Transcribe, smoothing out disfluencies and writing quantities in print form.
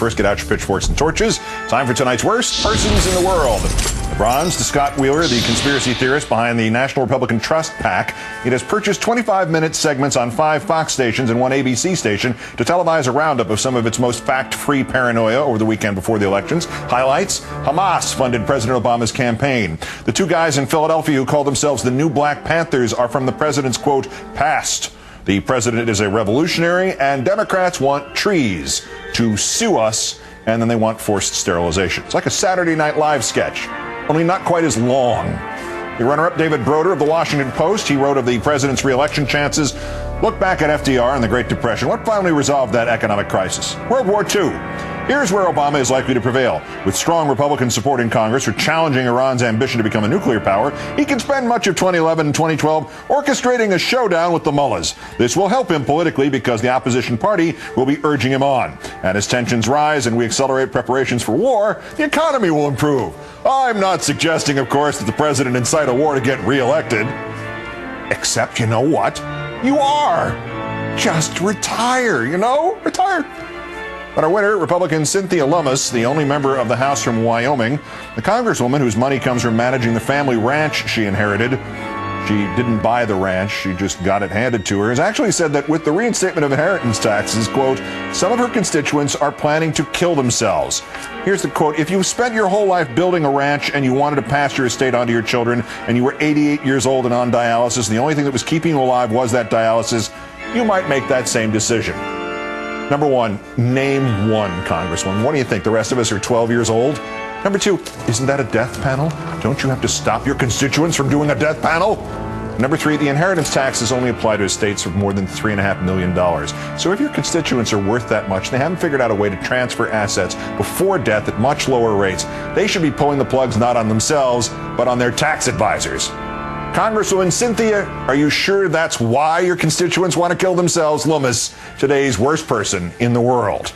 first, get out your pitchforks and torches. Time for tonight's worst persons in the world. Bronze to Scott Wheeler, the conspiracy theorist behind the National Republican Trust PAC. It has purchased 25-minute segments on 5 Fox stations and 1 ABC station to televise a roundup of some of its most fact-free paranoia over the weekend before the elections. Highlights: Hamas funded President Obama's campaign. The 2 guys in Philadelphia who call themselves the new Black Panthers are from the president's, quote, past. The president is a revolutionary, and Democrats want trees to sue us, and then they want forced sterilization. It's like a Saturday Night Live sketch, only not quite as long. The runner-up, David Broder of the Washington Post, he wrote of the president's re-election chances. Look back at FDR and the Great Depression. What finally resolved that economic crisis? World War II. Here's where Obama is likely to prevail. With strong Republican support in Congress for challenging Iran's ambition to become a nuclear power, he can spend much of 2011 and 2012 orchestrating a showdown with the mullahs. This will help him politically because the opposition party will be urging him on. And as tensions rise and we accelerate preparations for war, the economy will improve. I'm not suggesting, of course, that the president incite a war to get reelected. Except, you know what? You are. Just retire, retire. But our winner, Republican Cynthia Lummis, the only member of the House from Wyoming, the congresswoman whose money comes from managing the family ranch she inherited. She didn't buy the ranch, she just got it handed to her, has actually said that with the reinstatement of inheritance taxes, quote, some of her constituents are planning to kill themselves. Here's the quote: if you've spent your whole life building a ranch and you wanted to pass your estate on to your children and you were 88 years old and on dialysis, and the only thing that was keeping you alive was that dialysis, you might make that same decision. Number 1, name one congresswoman. What do you think? The rest of us are 12 years old? Number 2, isn't that a death panel? Don't you have to stop your constituents from doing a death panel? Number 3, the inheritance taxes only apply to estates of more than $3.5 million. So if your constituents are worth that much, they haven't figured out a way to transfer assets before death at much lower rates, they should be pulling the plugs not on themselves, but on their tax advisors. Congresswoman Cynthia, are you sure that's why your constituents want to kill themselves? Lummis, today's worst person in the world.